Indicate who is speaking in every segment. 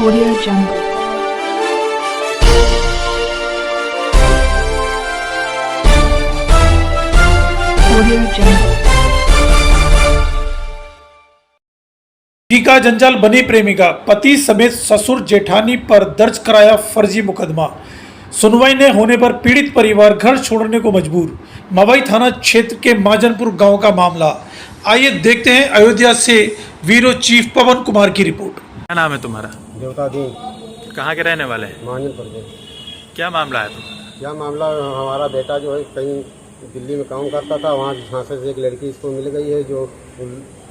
Speaker 1: Audio Jungle. Audio Jungle.
Speaker 2: का जंजाल बनी प्रेमिका, पति समेत ससुर जेठानी पर दर्ज कराया फर्जी मुकदमा। सुनवाई न होने पर पीड़ित परिवार घर छोड़ने को मजबूर। मवई थाना क्षेत्र के माजनपुर गांव का मामला। आइए देखते हैं अयोध्या से ब्यूरो चीफ पवन कुमार की रिपोर्ट।
Speaker 3: क्या नाम है तुम्हारा?
Speaker 4: देवता दिन
Speaker 3: कहाँ के रहने वाले हैं?
Speaker 4: मानपुर में।
Speaker 3: क्या मामला है तुम्हारा?
Speaker 4: क्या मामला, हमारा बेटा जो है कहीं दिल्ली में काम करता था, वहाँ झांसे से एक लड़की इसको मिल गई है जो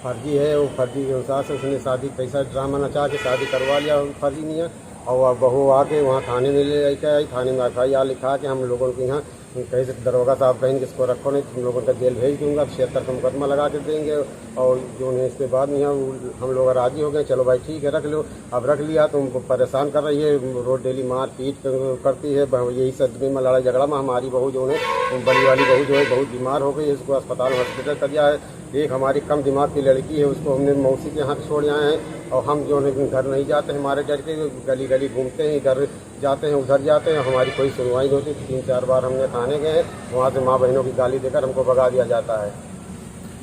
Speaker 4: फर्जी है। वो फर्जी के अनुसार से उसने शादी पैसा ड्रामा नचा के शादी करवा लिया, फर्जी नहीं है। और बहू आके वहाँ थाने में ले के आई, थाने में FIR लिखा के हम लोगों के यहाँ कैसे दरोगा साहब कहेंगे इसको रखो नहीं, तुम लोगों का जेल भेज दूंगा, 76 का मुकदमा लगा के देंगे। और जो है इसके बाद में हम लोग राजी हो गए, चलो भाई ठीक है रख लो। अब रख लिया, तुमको परेशान कर रही है, रोज डेली मार पीट करती है। यही सदमे में लड़ाई झगड़ा में हमारी बहू जो है, बड़ी वाली बहू जो है बहुत बीमार हो गई है, इसको अस्पताल हॉस्पिटल कर दिया है। एक हमारी कम दिमाग की लड़की है, उसको हमने मौसी के यहाँ छोड़ आए हैं। और हम जो है घर नहीं जाते, हमारे डर के गली गली घूमते हैं, इधर जाते हैं उधर जाते हैं, हमारी कोई सुनवाई नहीं होती। 3-4 बार हमने थाने गए हैं, वहाँ से माँ बहनों की गाली देकर हमको भगा दिया जाता है।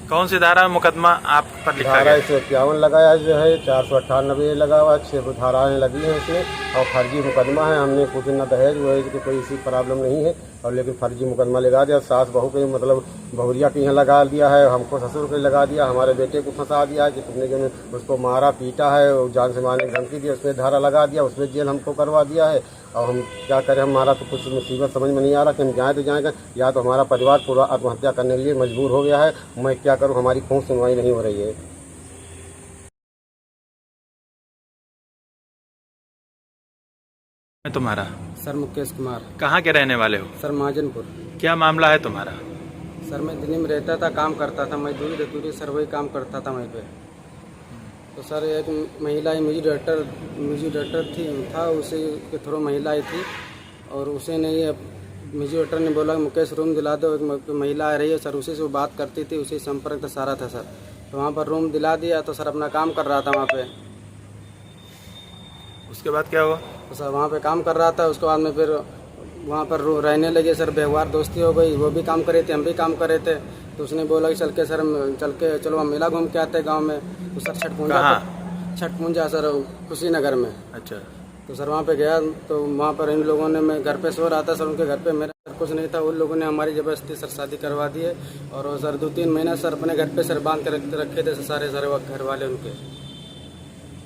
Speaker 3: कौन सी धारा मुकदमा आप पर लिखा
Speaker 4: धारा
Speaker 3: गया?
Speaker 4: 151 लगाया जो है, 498 लगा हुआ, 6 धाराएँ लगी हैं इसमें। और फर्जी मुकदमा है। हमने कुछ न दहेज वहेज की कोई इसी प्रॉब्लम नहीं है, और लेकिन फर्जी मुकदमा लगा दिया। सास बहू के मतलब बहुरिया के यहाँ लगा दिया है, हमको ससुर को लगा दिया, हमारे बेटे को फंसा दिया है कि तुमने जो उसको मारा पीटा है, जान से मारने की धमकी दी, उसमें धारा लगा दिया, उसमें जेल हमको करवा दिया है। और हम क्या करें, हमारा तो कुछ मुसीबत समझ में नहीं आ रहा कि हम जाएँ तो जाएँ, या तो हमारा परिवार पूरा आत्महत्या करने के लिए मजबूर हो गया है। मैं क्या करूँ, हमारी कोई सुनवाई नहीं हो रही है।
Speaker 3: तुम्हारा?
Speaker 5: सर मुकेश कुमार।
Speaker 3: कहाँ के रहने वाले हो?
Speaker 5: सर महाजनपुर।
Speaker 3: क्या मामला है तुम्हारा?
Speaker 5: सर मैं दिल्ली में रहता था, काम करता था, मजदूरी सर वही काम करता था वहीं पे। तो सर एक महिला म्यूजिक डायरेक्टर था, उसे के थ्रू महिला आई थी, और उसे ने ये म्यूजिक डायरेक्टर ने बोला मुकेश रूम दिला दो, एक महिला आ रही है। सर उसी से वो बात करती थी, उसी संपर्क से सारा था सर। तो वहाँ पर रूम दिला दिया, तो सर अपना काम कर रहा था वहाँ पे।
Speaker 3: उसके बाद क्या हुआ?
Speaker 5: तो सर वहाँ पे काम कर रहा था, उसके बाद में फिर वहाँ पर रहने लगे सर, व्यवहार दोस्ती हो गई, वो भी काम कर रहे थे, हम भी काम कर रहे थे। तो उसने बोला कि चलो हम मेला घूम के आते गांव में। तो सर छठ पूजा सर कुशीनगर में।
Speaker 3: अच्छा।
Speaker 5: तो सर वहाँ पे गया, तो वहाँ पर इन लोगों ने, मैं घर पे सो रहा था सर, उनके घर पे मेरा सर कुछ नहीं था, उन लोगों ने हमारी ज़बरदस्ती सर शादी करवा दी है। और वो सर 2-3 महीना सर अपने घर पे सर बांध कर रखे थे सारे घर वाले उनके।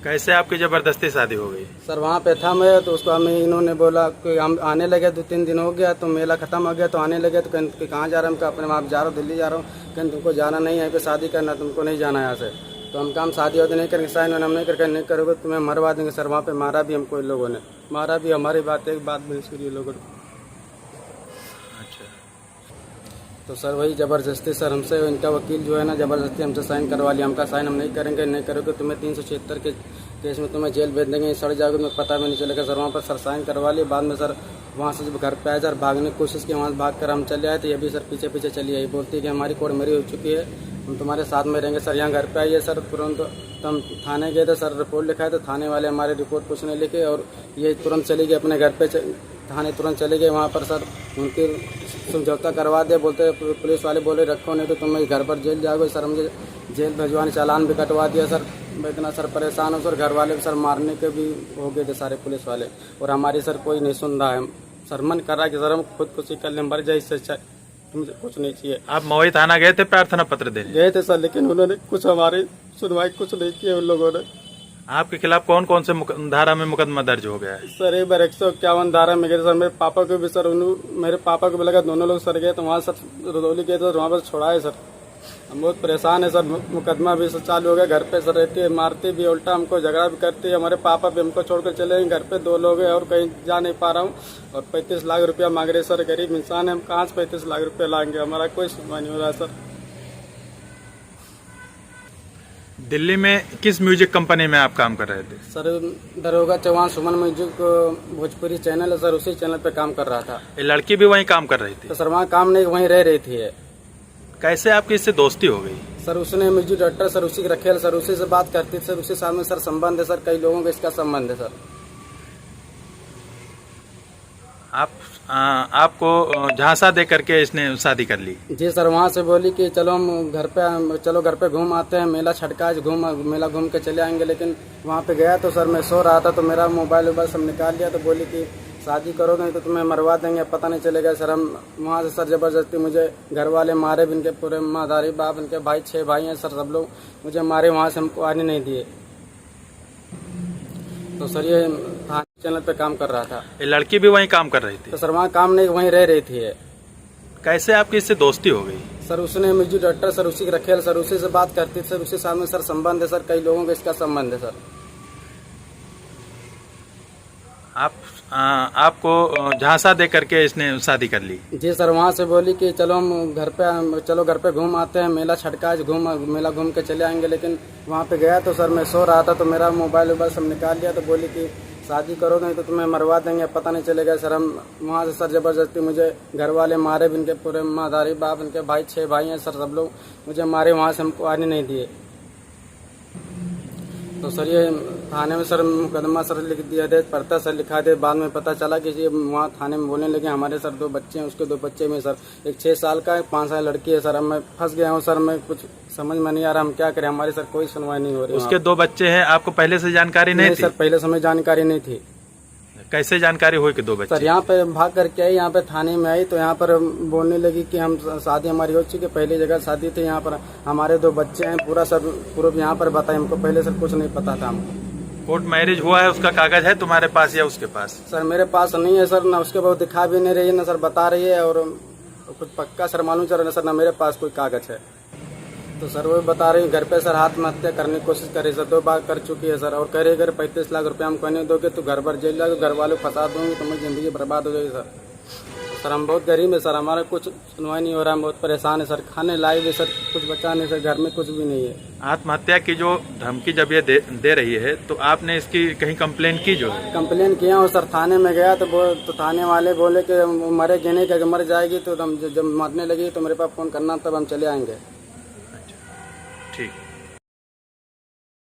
Speaker 3: कैसे आपकी जबरदस्ती शादी हो गई?
Speaker 5: सर वहाँ पे था मैं, तो उसको हमें इन्होंने बोला कि हम आने लगे, 2-3 दिन हो गया, तो मेला ख़त्म हो गया, तो आने लगे। तो कहीं कहाँ जा रहे हैं? हम अपने वहाँ जा रहा हूँ, दिल्ली जा रहा हूँ। कहीं तुमको जाना नहीं है, यहाँ पे शादी करना, तुमको नहीं जाना यहाँ से। तो हम काम शादी होते नहीं करेंगे, साइन हम नहीं करके नहीं करोगे तुम्हें मरवा देंगे। सर वहाँ पे मारा भी हमको, इन लोगों ने मारा भी, हमारी बात एक बात बहस करी लोगों ने।
Speaker 3: अच्छा।
Speaker 5: तो सर वही ज़बरदस्ती सर हमसे, इनका वकील जो है ना, ज़बरदस्ती हमसे साइन करवा लिया। हमका साइन हम नहीं करेंगे, नहीं करोगे तुम्हें 376 के केस में तुम्हें जेल भेज देंगे, सड़ जाओगे, तुम्हें पता भी नहीं चलेगा। सर वहाँ पर सर साइन करवा लिए। बाद में सर वहाँ से जब घर पे आए, सर भागने की कोशिश की, वहाँ से भाग कर हम चले आए। तो ये भी सर पीछे चली आई, बोलती है कि हमारी कोर्ट मेरी हो चुकी है, हम तुम्हारे साथ में रहेंगे। सर यहाँ घर पे आइए सर तुरंत। तो हम थाने गए थे सर, रिपोर्ट लिखाए, तो थाने वाले हमारे रिपोर्ट कुछ नहीं लिखे, और ये तुरंत चली गई अपने घर पे, थाने तुरंत चले गए। वहाँ पर सर उनकी समझौता करवा दिया, बोलते पुलिस वाले बोले रखो नहीं तो तुम घर पर जेल जाओगे। सर मुझे जेल भिजवाने चालान भी कटवा दिया सर। मैं इतना सर परेशान हूँ सर, घर वाले सर मारने के भी हो गए थे सारे पुलिस वाले, और हमारी सर कोई नहीं सुन रहा है। सर मन कर रहा है कि सर हम खुदकुशी कर लें, मर जाए, इससे अच्छा मुझे कुछ नहीं चाहिए।
Speaker 3: आप मवई थाना गए थे प्रार्थना पत्र देने?
Speaker 5: गए थे सर, लेकिन उन्होंने कुछ हमारी सुनवाई कुछ नहीं किया उन लोगों ने।
Speaker 3: आपके खिलाफ कौन कौन से धारा में मुकदमा दर्ज हो गया है?
Speaker 5: सर एक बार 151 धारा में गए सर, मेरे पापा को भी सर, मेरे पापा को भी लगा, दोनों लोग सर गए, तो वहाँ सर रदौली गए तो वहाँ पर छोड़ाए सर। हम बहुत परेशान है सर, मुकदमा भी सर चालू हो गया, घर पे सर रहती है, मारती भी, उल्टा हमको झगड़ा भी करती है। हमारे पापा भी हमको छोड़कर चले गए, घर पे 2 लोग हैं और कहीं जा नहीं पा रहा हूँ। और 35 लाख रुपया मांग रहे सर, गरीब इंसान है, हम कहाँ से 35 लाख रुपया लाएंगे? हमारा कोई सुनवाई नहीं हो रहा सर।
Speaker 3: दिल्ली में किस म्यूजिक कंपनी में आप काम कर रहे थे?
Speaker 5: सर दरोगा चौहान सुमन म्यूजिक भोजपुरी चैनल है सर, उसी चैनल पे काम कर रहा था।
Speaker 3: ये लड़की भी वहीं काम कर रही थी?
Speaker 5: तो सर वहाँ काम नहीं, वहीं रह रही थी।
Speaker 3: कैसे आपकी इससे दोस्ती हो गई?
Speaker 5: सर उसने म्यूजिक डायरेक्टर सर उसी के रखे सर, उसी से बात करती थी सर, उसी साथ में सर संबंध है सर, कई लोगों का इसका संबंध है सर।
Speaker 3: आपको झांसा दे करके इसने शादी कर ली।
Speaker 5: जी सर, वहाँ से बोली कि चलो हम घर पे घूम आते हैं, मेला छटका आज मेला घूम के चले आएंगे। लेकिन वहाँ पे गया तो सर मैं सो रहा था, तो मेरा मोबाइल वोबाइल सब निकाल लिया। तो बोली कि शादी करोगे नहीं तो तुम्हें मरवा देंगे, पता नहीं चलेगा। सर हम वहाँ से सर जबरदस्ती मुझे घर वाले मारे भी, इनके पूरे मादारी बाप, इनके भाई 6 भाई हैं सर, सब लोग मुझे मारे, वहाँ से हमको आने नहीं दिए। तो सर ये थाने चैनल पे काम कर रहा था।
Speaker 3: ये लड़की भी वहीं काम कर रही थी।
Speaker 5: तो सर वहाँ काम नहीं, वहीं रह रही थी।
Speaker 3: कैसे आपकी इससे दोस्ती हो गई?
Speaker 5: सर उसने म्यूजिक डायरेक्टर सर उसी के रखे, सर उसी से बात करती थी सर, उसी साथ में सर संबंध है सर, कई लोगों का इसका संबंध है सर।
Speaker 3: आपको झांसा दे करके इसने शादी कर ली।
Speaker 5: जी सर, वहाँ से बोली कि चलो हम घर पे घूम आते हैं, मेला छटका आज मेला घूम के चले आएंगे। लेकिन वहाँ पे गया तो सर मैं सो रहा था, तो मेरा मोबाइल वोबाइल सब निकाल लिया। तो बोली कि शादी करोगे नहीं तो तुम्हें मरवा देंगे, पता नहीं चलेगा। सर हम वहाँ से सर जबरदस्ती मुझे घर वाले मारे भी, इनके पूरे मादारी बाप, इनके भाई 6 भाई हैं सर, सब लोग मुझे मारे, वहाँ से हमको आने नहीं दिए। तो सर ये थाने में सर मुकदमा सर लिख दिया दे, पड़ता सर लिखा दे। बाद में पता चला कि ये वहाँ थाने में बोलने लगे हमारे सर 2 बच्चे हैं, उसके 2 बच्चे में सर एक 6 साल का, 5 साल लड़की है। सर अब मैं फंस गया हूँ सर, मैं कुछ समझ में नहीं आ रहा हम क्या करें, हमारी सर कोई सुनवाई नहीं हो रही।
Speaker 3: उसके 2 बच्चे हैं, आपको पहले से जानकारी नहीं थी?
Speaker 5: सर पहले समय जानकारी नहीं थी।
Speaker 3: कैसे जानकारी हुई कि 2 बच्चे?
Speaker 5: सर यहाँ पे भाग करके आई, यहाँ पे थाने में आई तो यहाँ पर बोलने लगी कि हम शादी हमारी हो चुकी है, पहली जगह शादी थी, यहाँ पर हमारे 2 बच्चे हैं, पूरा सब पूरा यहाँ पर बताए हमको, पहले सर कुछ नहीं पता था हमको।
Speaker 3: कोर्ट मैरिज हुआ है, उसका कागज है तुम्हारे पास या उसके पास?
Speaker 5: सर मेरे पास नहीं है सर, ना उसके पास दिखा भी नहीं रही है, ना सर बता रही है, और कुछ पक्का सर मालूम चल रहा है सर, ना मेरे पास कोई कागज है। तो सर वो बता रही घर पे सर आत्महत्या करने की कोशिश कर रही सर, 2 बार कर चुकी है सर, और कह रही अगर 35 लाख रुपए हम कहने दोगे तो घर भर जेल जाओगे, घर वालों को फंसा दूंगी तो मेरी जिंदगी बर्बाद हो जाएगी सर। सर हम बहुत गरीब है सर, हमारा कुछ सुनवाई नहीं हो रहा, हम बहुत परेशान है सर, खाने लाए भी सर कुछ बचा नहीं सर, घर में कुछ भी नहीं है।
Speaker 3: आत्महत्या की जो धमकी जब ये दे रही है तो आपने इसकी कहीं कंप्लेन की? जो है
Speaker 5: कंप्लेन किया हूँ सर, थाने में गया तो थाने वाले बोले कि मरेगी नहीं, कि मर जाएगी तो जब मरने लगी तो मेरे पास फोन करना, तब हम चले आएंगे।
Speaker 3: ठीक।